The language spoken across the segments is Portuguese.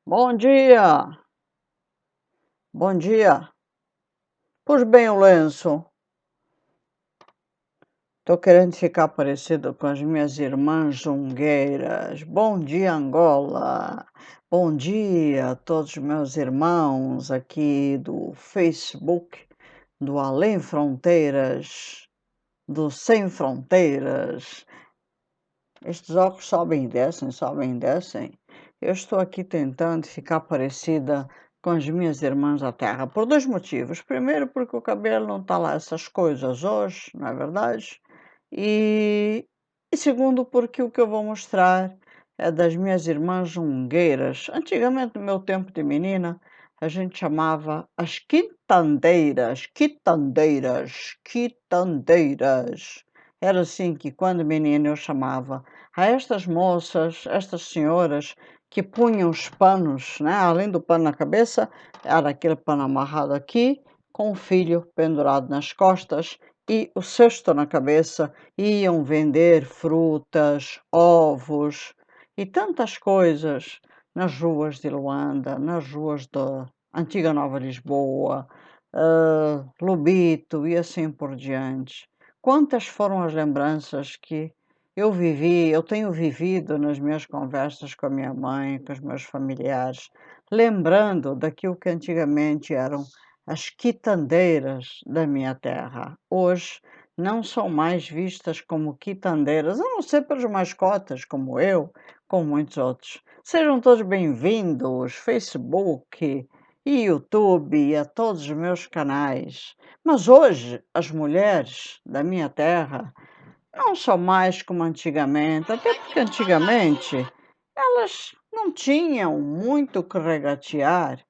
Bom dia, bom dia. Pus bem o lenço. Tô querendo ficar parecido com as minhas irmãs zungueiras. Bom dia, Angola. Bom dia a todos os meus irmãos aqui do Facebook, do Além Fronteiras, do Sem Fronteiras. Estes óculos sobem e descem, sobem e descem. Eu estou aqui tentando ficar parecida com as minhas irmãs da terra, por dois motivos. Primeiro, porque o cabelo não está lá essas coisas hoje, não é verdade? E segundo, porque o que eu vou mostrar é das minhas irmãs jungueiras. Antigamente, no meu tempo de menina, a gente chamava as quitandeiras, quitandeiras, quitandeiras. Era assim que, quando menina, eu chamava a estas moças, estas senhoras que punham os panos, né? Além do pano na cabeça, era aquele pano amarrado aqui, com o filho pendurado nas costas e o cesto na cabeça, iam vender frutas, ovos e tantas coisas nas ruas de Luanda, nas ruas da antiga Nova Lisboa, Lobito e assim por diante. Quantas foram as lembranças que eu tenho vivido nas minhas conversas com a minha mãe, com os meus familiares, lembrando daquilo que antigamente eram as quitandeiras da minha terra. Hoje não são mais vistas como quitandeiras, a não ser pelos mascotas, como eu, como muitos outros. Sejam todos bem-vindos, Facebook e YouTube e a todos os meus canais. Mas hoje, as mulheres da minha terra não são mais como antigamente, até porque antigamente elas não tinham muito o que regatear.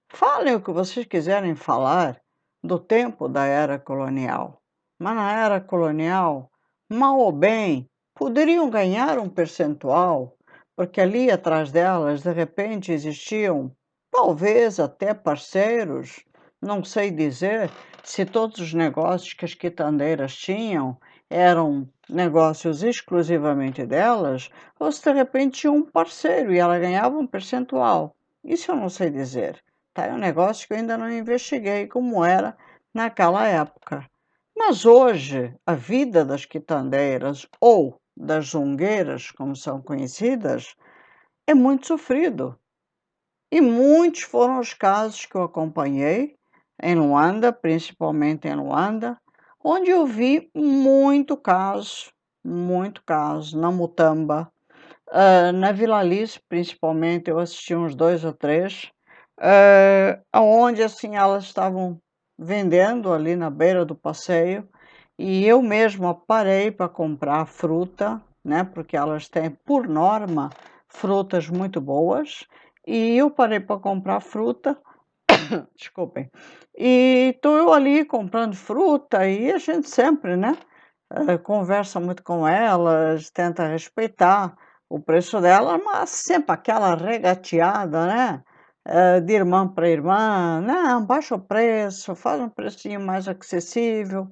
Falem o que vocês quiserem falar do tempo da era colonial. Mas na era colonial, mal ou bem, poderiam ganhar um percentual, porque ali atrás delas, de repente, existiam talvez até parceiros, não sei dizer se todos os negócios que as quitandeiras tinham eram negócios exclusivamente delas, ou se de repente tinha um parceiro e ela ganhava um percentual. Isso eu não sei dizer. Tá? É um negócio que eu ainda não investiguei como era naquela época. Mas hoje, a vida das quitandeiras ou das zungueiras, como são conhecidas, é muito sofrido. E muitos foram os casos que eu acompanhei em Luanda, principalmente em Luanda, onde eu vi muito caso, na Mutamba, na Vila Alice, principalmente, eu assisti uns 2 ou 3, aonde assim elas estavam vendendo ali na beira do passeio, e eu mesma parei para comprar fruta, né, porque elas têm, por norma, frutas muito boas, e eu parei para comprar fruta, desculpem, e estou eu ali comprando fruta, e a gente sempre, né, conversa muito com elas, tenta respeitar o preço dela, mas sempre aquela regateada, né? De irmã para irmã, não, baixa o preço, faz um precinho mais acessível.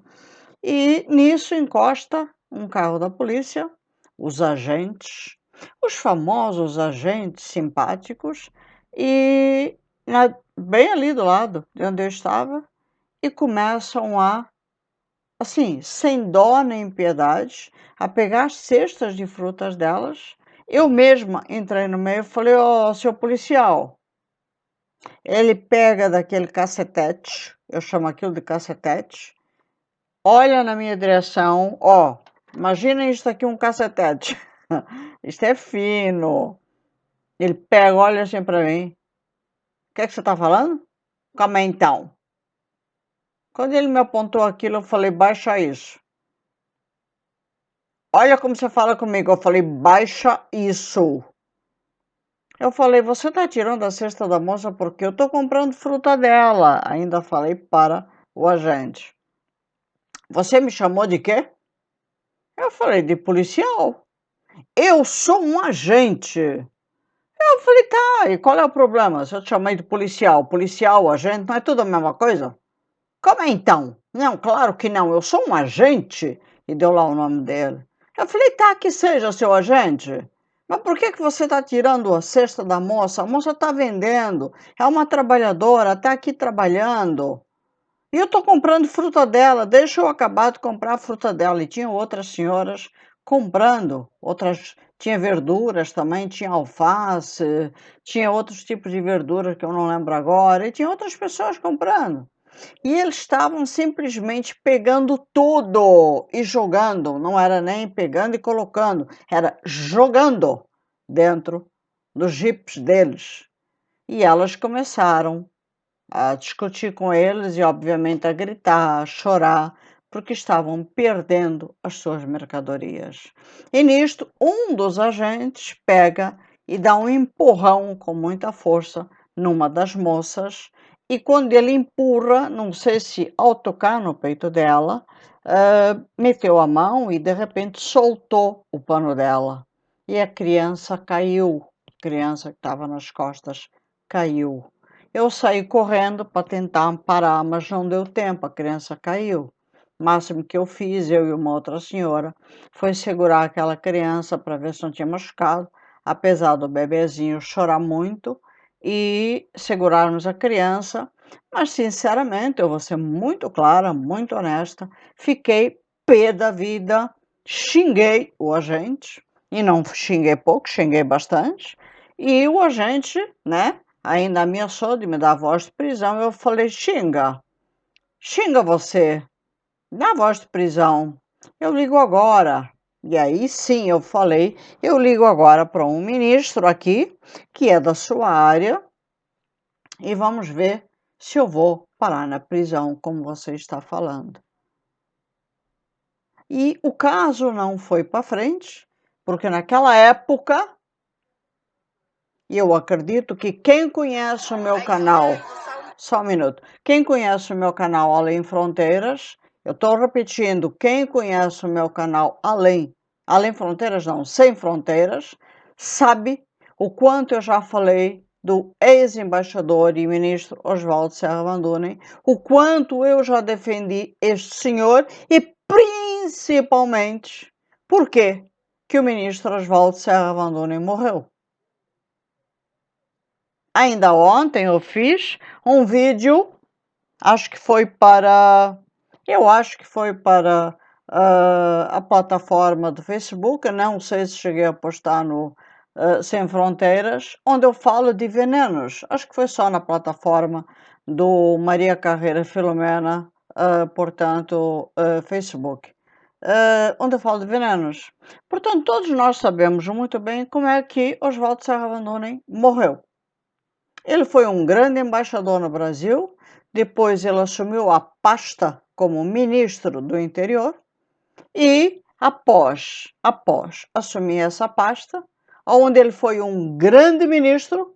E nisso encosta um carro da polícia, os agentes, os famosos agentes simpáticos, e bem ali do lado de onde eu estava, e começam a assim, sem dó nem piedade, a pegar cestas de frutas delas. Eu mesma entrei no meio e falei: "Ó, seu policial", ele pega daquele cacetete, eu chamo aquilo de cacetete, olha na minha direção, ó, imagina isso aqui um cacetete, isto é fino. Ele pega, olha assim para mim: "O que é que você está falando?". "Calma aí então". Quando ele me apontou aquilo, eu falei: "Baixa isso". "Olha como você fala comigo", eu falei: "Baixa isso". Eu falei: "Você está tirando a cesta da moça porque eu estou comprando fruta dela", ainda falei para o agente. "Você me chamou de quê?". Eu falei: "De policial". "Eu sou um agente". Eu falei: "Tá, e qual é o problema? Se eu te chamei de policial, policial, agente, não é tudo a mesma coisa?". "Como é então?". "Não, claro que não, eu sou um agente", e deu lá o nome dele. Eu falei: "Tá, que seja seu agente". Mas por que que você está tirando a cesta da moça? A moça está vendendo, é uma trabalhadora, está aqui trabalhando. E eu estou comprando fruta dela, deixa eu acabar de comprar a fruta dela. E tinha outras senhoras comprando, outras, tinha verduras também, tinha alface, tinha outros tipos de verduras que eu não lembro agora, e tinha outras pessoas comprando. E eles estavam simplesmente pegando tudo e jogando, não era nem pegando e colocando, era jogando dentro dos jipes deles. E elas começaram a discutir com eles e, obviamente, a gritar, a chorar, porque estavam perdendo as suas mercadorias. E nisto, um dos agentes pega e dá um empurrão com muita força numa das moças, e quando ele empurra, não sei se ao tocar no peito dela, meteu a mão e de repente soltou o pano dela. E a criança caiu, a criança que estava nas costas caiu. Eu saí correndo para tentar parar, mas não deu tempo, a criança caiu. O máximo que eu fiz, eu e uma outra senhora, foi segurar aquela criança para ver se não tinha machucado, apesar do bebezinho chorar muito, e segurarmos a criança. Mas, sinceramente, eu vou ser muito clara, muito honesta, fiquei pé da vida, xinguei o agente, e não xinguei pouco, xinguei bastante, e o agente, né? Ainda ameaçou de me dar voz de prisão. Eu falei: xinga, xinga você, dá voz de prisão. Eu ligo agora. E aí sim eu falei: eu ligo agora para um ministro aqui, que é da sua área, e vamos ver se eu vou parar na prisão, como você está falando. E o caso não foi para frente, porque naquela época, e eu acredito que quem conhece o meu canal. Só um minuto. Quem conhece o meu canal Além Fronteiras, eu estou repetindo, quem conhece o meu canal Além Fronteiras não, Sem Fronteiras, sabe o quanto eu já falei do ex-embaixador e ministro Oswaldo Serra Van Dunen, o quanto eu já defendi este senhor e principalmente por que o ministro Oswaldo Serra Van Dunen morreu. Ainda ontem eu fiz um vídeo, acho que foi para, eu acho que foi para a plataforma do Facebook, não sei se cheguei a postar no Sem Fronteiras, onde eu falo de venenos. Acho que foi só na plataforma do Maria Carreira Filomena, portanto, Facebook. Onde eu falo de venenos. Portanto, todos nós sabemos muito bem como é que Oswaldo Serra Van Dunen morreu. Ele foi um grande embaixador no Brasil, depois ele assumiu a pasta como ministro do interior e após assumir essa pasta, onde ele foi um grande ministro,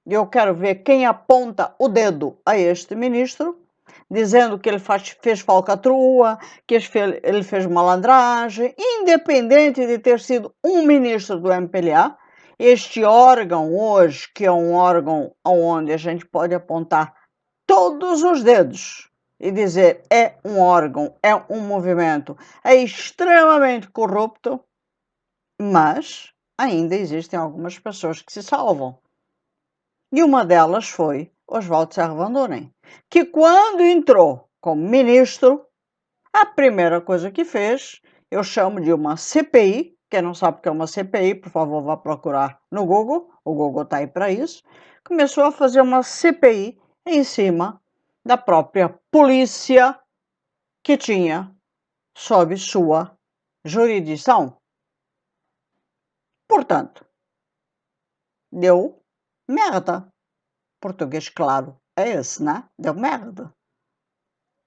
e eu quero ver quem aponta o dedo a este ministro, dizendo que ele fez falcatrua, que ele fez malandragem, independente de ter sido um ministro do MPLA, este órgão hoje, que é um órgão onde a gente pode apontar todos os dedos e dizer é um órgão, é um movimento, é extremamente corrupto, mas ainda existem algumas pessoas que se salvam. E uma delas foi Oswaldo Serra Van Dunen, que quando entrou como ministro, a primeira coisa que fez, eu chamo de uma CPI, quem não sabe o que é uma CPI, por favor, vá procurar no Google, o Google está aí para isso, começou a fazer uma CPI em cima da própria polícia que tinha sob sua jurisdição. Portanto, deu merda. Português claro é esse, né? Deu merda.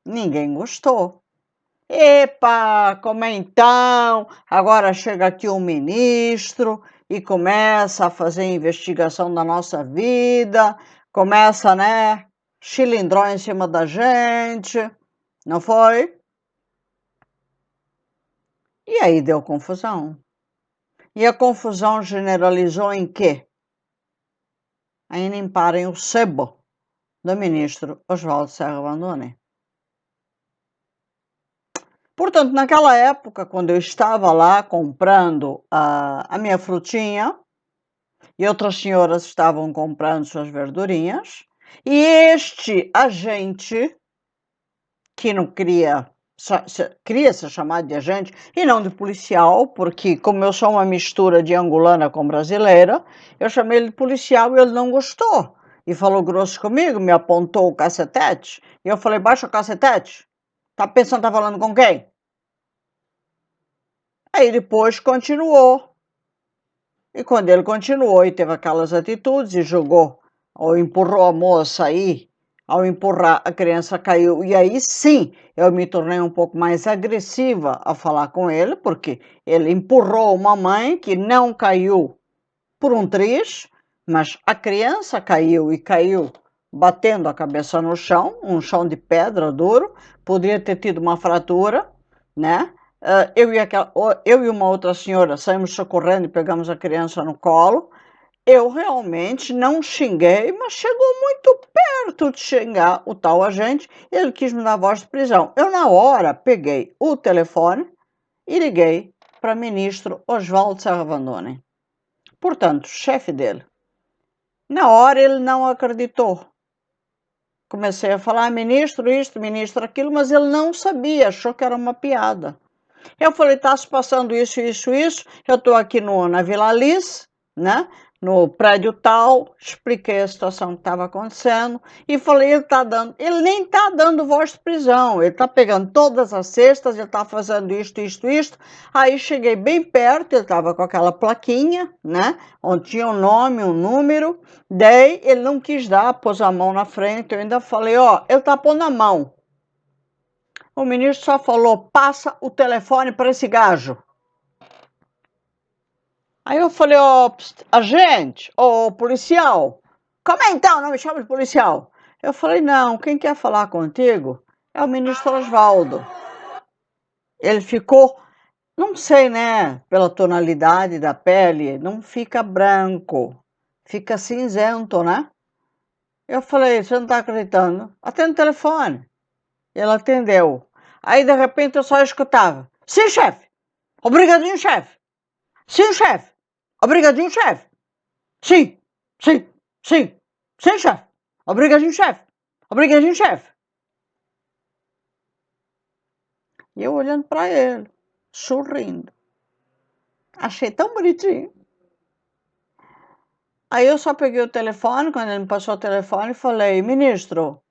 Ninguém gostou. Epa, como é então? Agora chega aqui um ministro e começa a fazer investigação da nossa vida, começa, né, chilindró em cima da gente, não foi? E aí deu confusão. E a confusão generalizou em quê? Em limparem o sebo do ministro Oswaldo Serra Van Dunen. Portanto, naquela época, quando eu estava lá comprando a minha frutinha, e outras senhoras estavam comprando suas verdurinhas, e este agente, que não queria ser chamado de agente e não de policial, porque como eu sou uma mistura de angolana com brasileira, eu chamei ele de policial e ele não gostou. E falou grosso comigo, me apontou o cacetete, e eu falei, baixa o cacetete. Tá pensando que tá falando com quem? Aí depois continuou. E quando ele continuou e teve aquelas atitudes e jogou ou empurrou a moça aí, ao empurrar a criança caiu. E aí sim, eu me tornei um pouco mais agressiva a falar com ele, porque ele empurrou uma mãe que não caiu por um triz, mas a criança caiu e caiu batendo a cabeça no chão, um chão de pedra duro, poderia ter tido uma fratura, né? Eu e uma outra senhora saímos socorrendo e pegamos a criança no colo. Eu realmente não xinguei, mas chegou muito perto de xingar o tal agente. Ele quis me dar voz de prisão. Eu, na hora, peguei o telefone e liguei para o ministro Oswaldo Serra-Vandoni. Portanto, chefe dele. Na hora ele não acreditou. Comecei a falar, ministro isto, ministro aquilo, mas ele não sabia, achou que era uma piada. Eu falei, está se passando isso, isso, isso. Eu estou aqui na Vila Alice, né? No prédio tal, expliquei a situação que estava acontecendo e falei, ele nem está dando voz de prisão, ele está pegando todas as cestas, ele está fazendo isto, isto, isto. Aí cheguei bem perto, ele estava com aquela plaquinha, né? Onde tinha um nome, um número. Daí ele não quis dar, pôs a mão na frente, eu ainda falei, ó, ele está pondo a mão. O ministro só falou, passa o telefone para esse gajo. Aí eu falei, ó, agente, ô policial, como é então? Não me chama de policial. Eu falei, não, quem quer falar contigo é o ministro Oswaldo. Ele ficou, não sei, né, pela tonalidade da pele, não fica branco, fica cinzento, né? Eu falei, você não tá acreditando? Atende o telefone. Ele atendeu. Aí, de repente, eu só escutava, sim, chefe, obrigadinho, chefe. Sim, chefe. Obrigadinho, chefe. Sim, sim, sim. Sim, chefe. Obrigadinho, chefe. Obrigadinho, chefe. E eu olhando para ele, sorrindo. Achei tão bonitinho. Aí eu só peguei o telefone, quando ele me passou o telefone, e falei, ministro,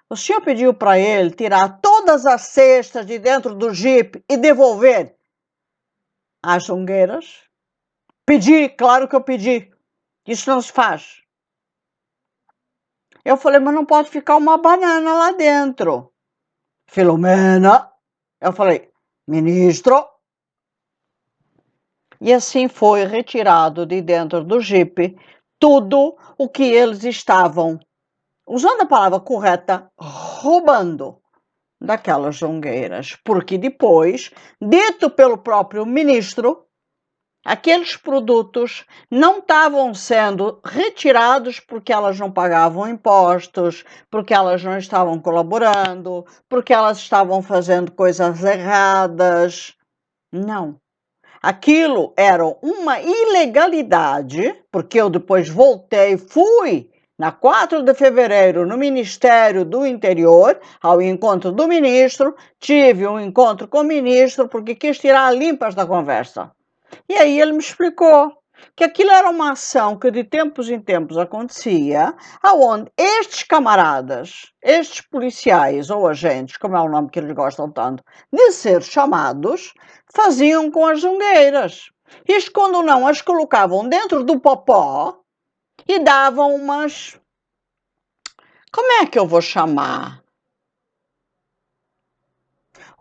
o senhor pediu para ele tirar todas as cestas de dentro do jipe e devolver às jungueiras? Pedi, claro que eu pedi. Isso não se faz. Eu falei, mas não pode ficar uma banana lá dentro. Filomena. Eu falei, ministro. E assim foi retirado de dentro do jipe tudo o que eles estavam, usando a palavra correta, roubando daquelas jongueiras. Porque depois, dito pelo próprio ministro, aqueles produtos não estavam sendo retirados porque elas não pagavam impostos, porque elas não estavam colaborando, porque elas estavam fazendo coisas erradas. Não. Aquilo era uma ilegalidade, porque eu depois voltei, fui na 4 de fevereiro no Ministério do Interior, ao encontro do ministro, tive um encontro com o ministro porque quis tirar limpas da conversa. E aí ele me explicou que aquilo era uma ação que de tempos em tempos acontecia, aonde estes camaradas, estes policiais ou agentes, como é o nome que eles gostam tanto de ser chamados, faziam com as jungueiras. Isto quando não as colocavam dentro do popó e davam umas... Como é que eu vou chamar?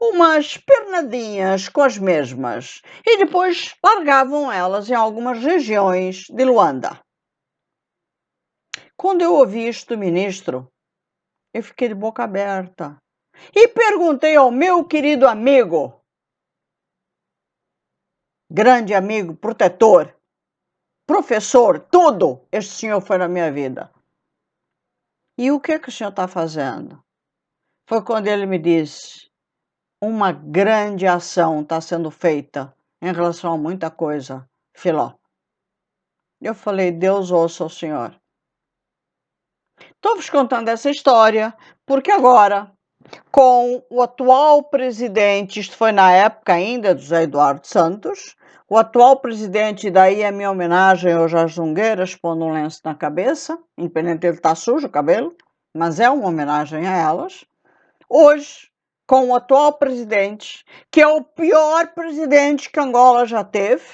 Umas pernadinhas com as mesmas e depois largavam elas em algumas regiões de Luanda. Quando eu ouvi isto do ministro, eu fiquei de boca aberta e perguntei ao meu querido amigo, grande amigo, protetor, professor, tudo este senhor foi na minha vida. E o que o senhor está fazendo? Foi quando ele me disse, uma grande ação está sendo feita em relação a muita coisa, Filó. Eu falei: Deus ouça o senhor. Estou vos contando essa história porque agora, com o atual presidente, isto foi na época ainda do José Eduardo Santos, o atual presidente, daí a minha homenagem ao Jorge Jungueiras, pondo um lenço na cabeça, independente dele estar sujo o cabelo, mas é uma homenagem a elas. Hoje, com o atual presidente, que é o pior presidente que Angola já teve,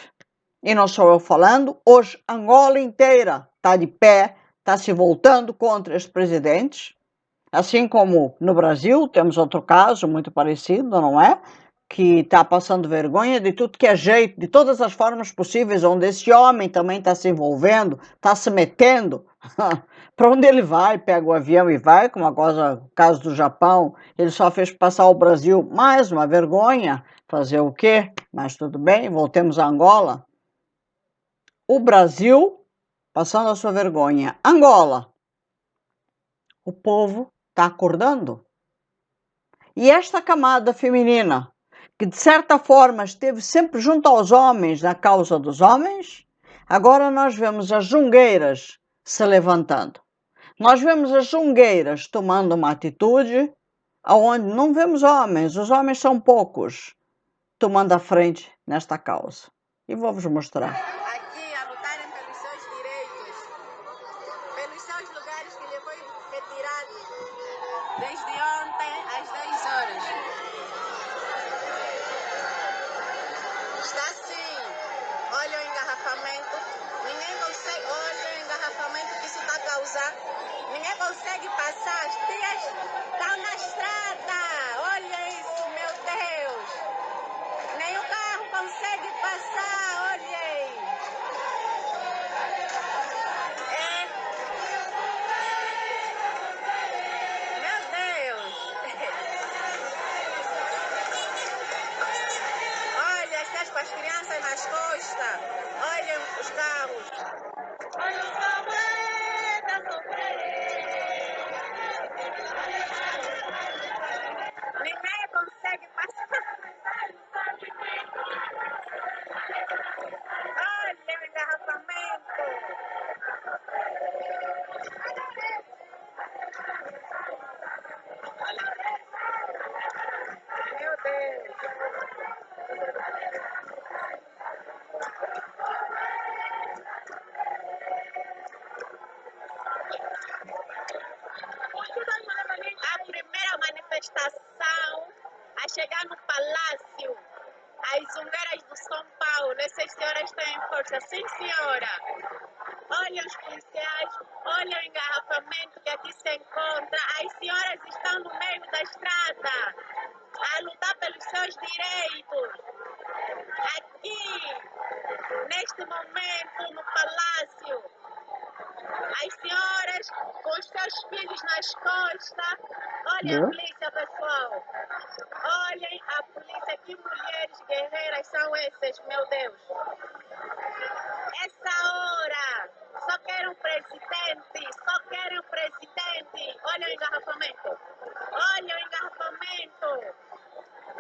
e não sou eu falando, hoje Angola inteira está de pé, está se voltando contra esse presidente, assim como no Brasil temos outro caso muito parecido, não é? Que está passando vergonha de tudo que é jeito, de todas as formas possíveis, onde esse homem também está se envolvendo, está se metendo. Para onde ele vai, pega o avião e vai, como agora o caso do Japão, ele só fez passar o Brasil mais uma vergonha. Fazer o quê? Mas tudo bem, voltemos a Angola. O Brasil passando a sua vergonha. Angola, o povo está acordando. E esta camada feminina, que de certa forma esteve sempre junto aos homens na causa dos homens, agora nós vemos as jungueiras se levantando. Nós vemos as jungueiras tomando uma atitude onde não vemos homens, os homens são poucos, tomando a frente nesta causa. E vou-vos mostrar. Aqui a lutarem pelos seus direitos, pelos seus lugares que lhe foi retirado desde ontem às 10 horas. Está assim, olha o engarrafamento, ninguém consegue, olha o engarrafamento que isso está a causar, ninguém consegue passar, as tias estão na estrada, olha isso, meu Deus, nem o carro consegue passar, olhem. Meu Deus! Olha, estás com as crianças nas costas. Olhem os carros. Olha o tamanho da sofrer. Ninguém consegue passar. Olha o engarrafamento. Meu Deus. A primeira manifestação a chegar no palácio, as zungueiras do São Paulo, essas senhoras têm força, sim senhora. Olha os policiais, olha o engarrafamento que aqui se encontra, as senhoras estão no meio da estrada a lutar pelos seus direitos. Aqui, neste momento, no palácio, as senhoras com os seus filhos nas costas. Olhem a polícia, pessoal. Olhem a polícia. Que mulheres guerreiras são essas, meu Deus. Essa hora. Só querem um presidente. Só querem um presidente. Olha o engarrafamento. Olha o engarrafamento.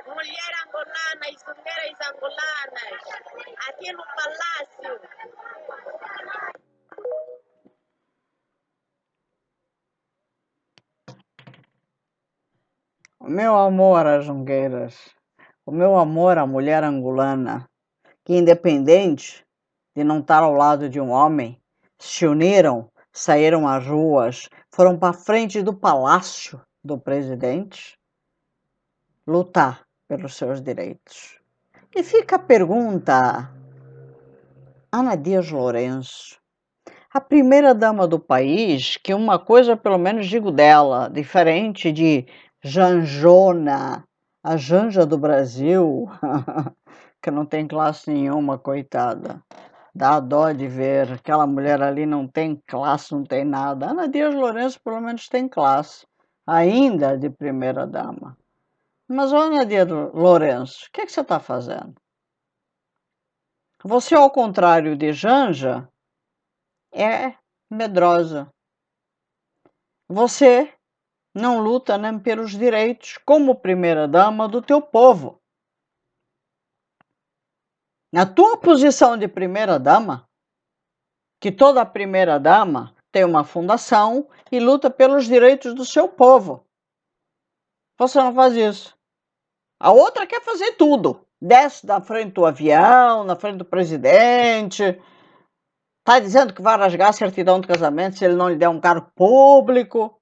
Mulher angolana e zungueiras angolanas. Aqui no palácio. O meu amor às jungueiras, o meu amor à mulher angolana, que independente de não estar ao lado de um homem, se uniram, saíram às ruas, foram para frente do palácio do presidente lutar pelos seus direitos. E fica a pergunta, Ana Dias Lourenço, a primeira-dama do país, que uma coisa pelo menos digo dela, diferente de Janjona, a Janja do Brasil, que não tem classe nenhuma, coitada. Dá dó de ver, aquela mulher ali não tem classe, não tem nada. Ana Dias Lourenço pelo menos tem classe, ainda de primeira-dama. Mas, Ana Dias Lourenço, o que você está fazendo? Você, ao contrário de Janja, é medrosa. Você não luta nem pelos direitos como primeira-dama do teu povo. Na tua posição de primeira-dama, que toda primeira-dama tem uma fundação e luta pelos direitos do seu povo. Você não faz isso. A outra quer fazer tudo. Desce na frente do avião, na frente do presidente. Está dizendo que vai rasgar a certidão de casamento se ele não lhe der um cargo público.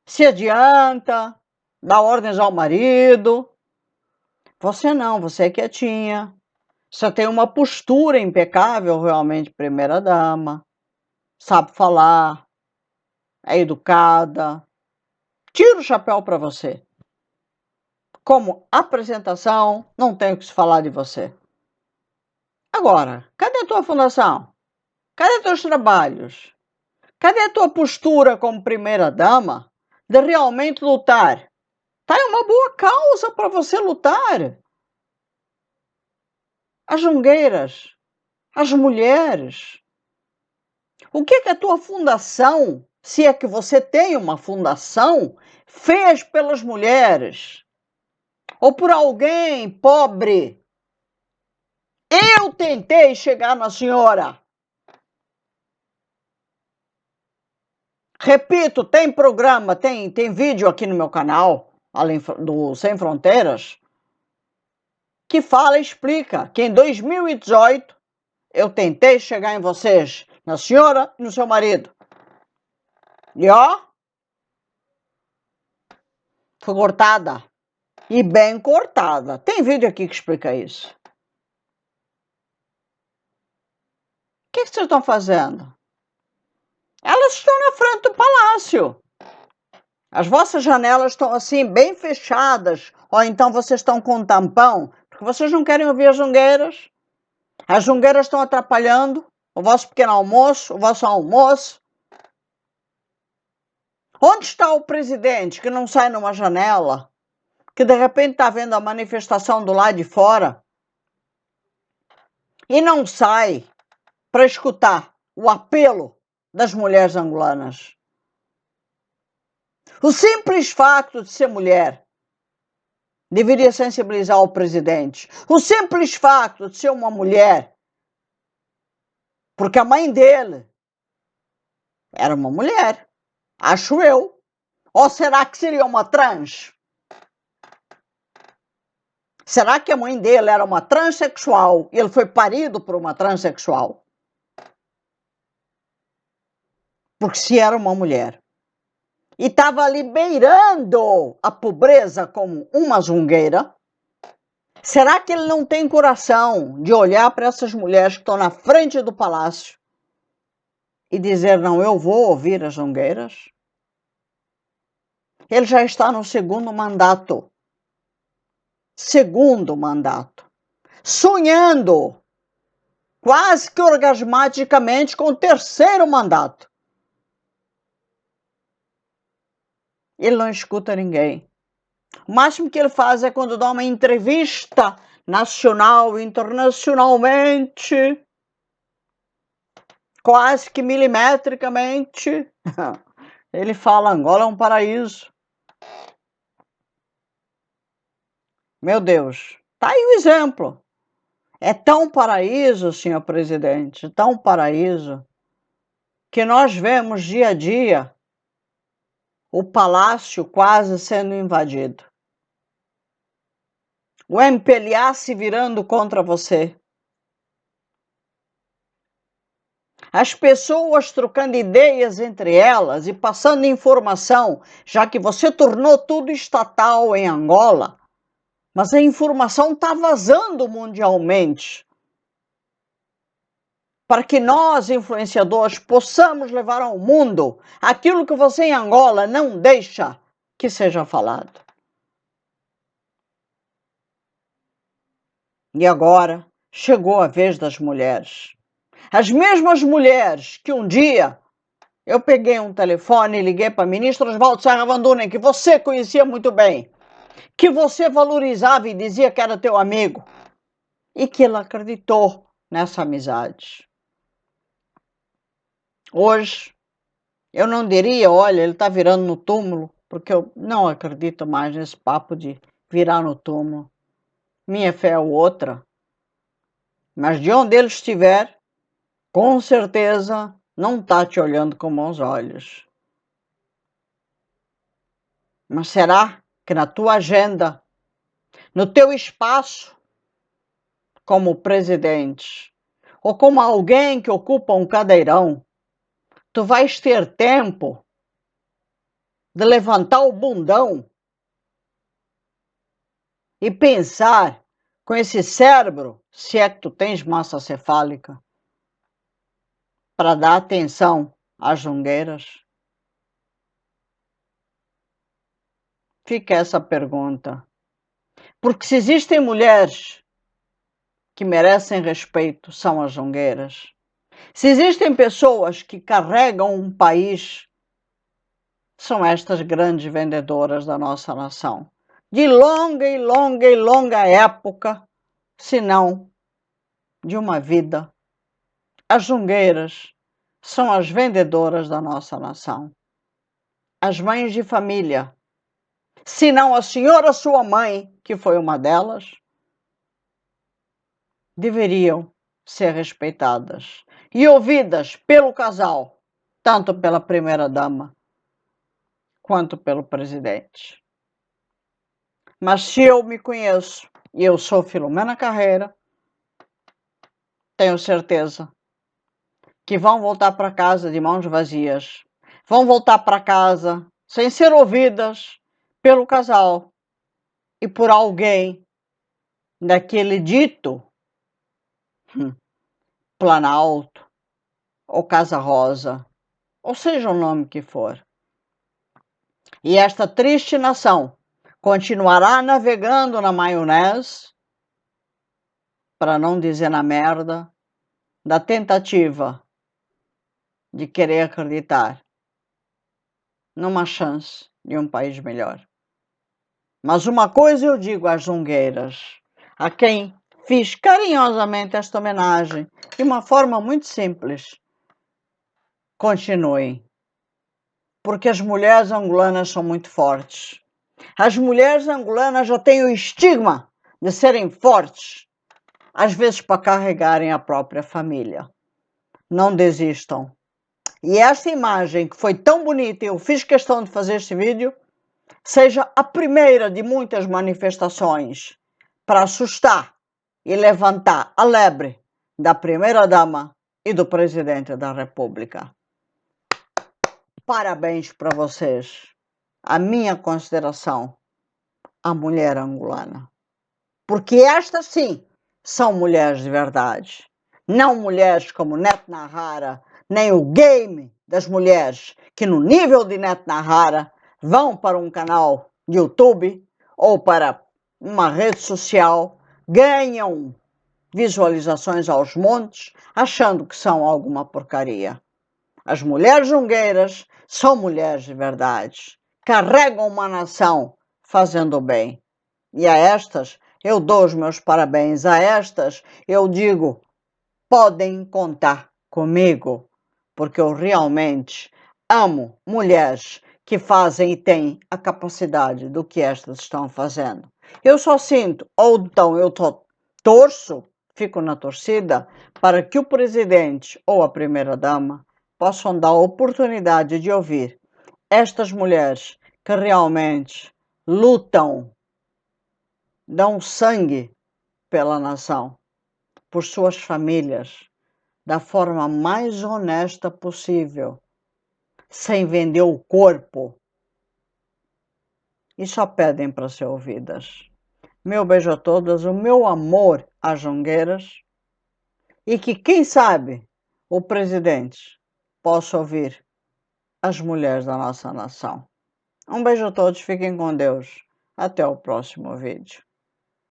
Se adianta, dá ordens ao marido. Você não, você é quietinha. Você tem uma postura impecável, realmente, primeira-dama. Sabe falar, é educada. Tira o chapéu para você. Como apresentação, não tenho o que se falar de você. Agora, cadê a tua fundação? Cadê teus trabalhos? Cadê a tua postura como primeira-dama de realmente lutar? Tá, é uma boa causa para você lutar. As jungueiras, as mulheres. O que a tua fundação, se é que você tem uma fundação, fez pelas mulheres? Ou por alguém pobre? Eu tentei chegar na senhora. Repito, tem programa, tem vídeo aqui no meu canal, além do Sem Fronteiras, que fala e explica que em 2018 eu tentei chegar em vocês, na senhora e no seu marido. E ó, foi cortada. E bem cortada. Tem vídeo aqui que explica isso. O que vocês estão fazendo? Elas estão na frente do palácio. As vossas janelas estão assim, bem fechadas. Ou então vocês estão com um tampão, porque vocês não querem ouvir as jungueiras. As jungueiras estão atrapalhando o vosso pequeno almoço, o vosso almoço. Onde está o presidente que não sai numa janela, que de repente está vendo a manifestação do lado de fora e não sai para escutar o apelo das mulheres angolanas? O simples facto de ser mulher deveria sensibilizar o presidente. O simples facto de ser uma mulher, porque a mãe dele era uma mulher, acho eu. Ou será que seria uma trans? Será que a mãe dele era uma transexual e ele foi parido por uma transexual? Porque se era uma mulher e estava ali beirando a pobreza como uma zungueira, será que ele não tem coração de olhar para essas mulheres que estão na frente do palácio e dizer, não, eu vou ouvir as zungueiras? Ele já está no segundo mandato. Sonhando quase que orgasmaticamente com o terceiro mandato. Ele não escuta ninguém. O máximo que ele faz é quando dá uma entrevista nacional, internacionalmente, quase que milimetricamente, ele fala, Angola é um paraíso. Meu Deus, tá aí o exemplo. É tão paraíso, senhor presidente, tão paraíso, que nós vemos dia a dia o palácio quase sendo invadido. O MPLA se virando contra você. As pessoas trocando ideias entre elas e passando informação, já que você tornou tudo estatal em Angola, mas a informação está vazando mundialmente. Para que nós, influenciadores, possamos levar ao mundo aquilo que você em Angola não deixa que seja falado. E agora chegou a vez das mulheres. As mesmas mulheres que um dia eu peguei um telefone e liguei para o ministro Oswaldo Serra Vandunen, que você conhecia muito bem, que você valorizava e dizia que era teu amigo, e que ele acreditou nessa amizade. Hoje, Eu não diria, olha, ele está virando no túmulo, porque eu não acredito mais nesse papo de virar no túmulo. Minha fé é outra. Mas de onde ele estiver, com certeza não está te olhando com bons olhos. Mas será que na tua agenda, no teu espaço, como presidente, ou como alguém que ocupa um cadeirão, tu vais ter tempo de levantar o bundão e pensar com esse cérebro, se é que tu tens massa cefálica, para dar atenção às jungueiras? Fica essa pergunta. Porque se existem mulheres que merecem respeito, são as jungueiras. Se existem pessoas que carregam um país, são estas grandes vendedoras da nossa nação. De longa e longa e longa época, se não de uma vida. As jungueiras são as vendedoras da nossa nação. As mães de família, se não a senhora sua mãe, que foi uma delas, deveriam ser respeitadas e ouvidas pelo casal, tanto pela primeira-dama quanto pelo presidente. Mas se eu me conheço e eu sou Filomena Carreira, tenho certeza que vão voltar para casa de mãos vazias, vão voltar para casa sem ser ouvidas pelo casal e por alguém daquele dito Planalto ou Casa Rosa, ou seja o nome que for. E esta triste nação continuará navegando na maionese, para não dizer na merda, da tentativa de querer acreditar numa chance de um país melhor. Mas uma coisa eu digo às jungueiras, a quem fiz carinhosamente esta homenagem, de uma forma muito simples: continuem, porque as mulheres angolanas são muito fortes. As mulheres angolanas já têm o estigma de serem fortes, às vezes para carregarem a própria família. Não desistam. E esta imagem que foi tão bonita, eu fiz questão de fazer este vídeo, seja a primeira de muitas manifestações para assustar e levantar a lebre da primeira-dama e do presidente da República. Parabéns para vocês. A minha consideração à mulher angolana. Porque estas sim são mulheres de verdade. Não mulheres como Neto Nahara, nem o game das mulheres que no nível de Neto Nahara vão para um canal de YouTube ou para uma rede social, ganham visualizações aos montes, achando que são alguma porcaria. As mulheres jungueiras são mulheres de verdade, carregam uma nação fazendo bem. E a estas eu dou os meus parabéns, a estas eu digo, podem contar comigo, porque eu realmente amo mulheres que fazem e têm a capacidade do que estas estão fazendo. Eu só sinto, ou então eu torço, fico na torcida, para que o presidente ou a primeira-dama possam dar a oportunidade de ouvir estas mulheres que realmente lutam, dão sangue pela nação, por suas famílias, da forma mais honesta possível, sem vender o corpo, e só pedem para ser ouvidas. Meu beijo a todas, o meu amor às jungueiras, e que, quem sabe, o presidente possa ouvir as mulheres da nossa nação. Um beijo a todos, fiquem com Deus. Até o próximo vídeo.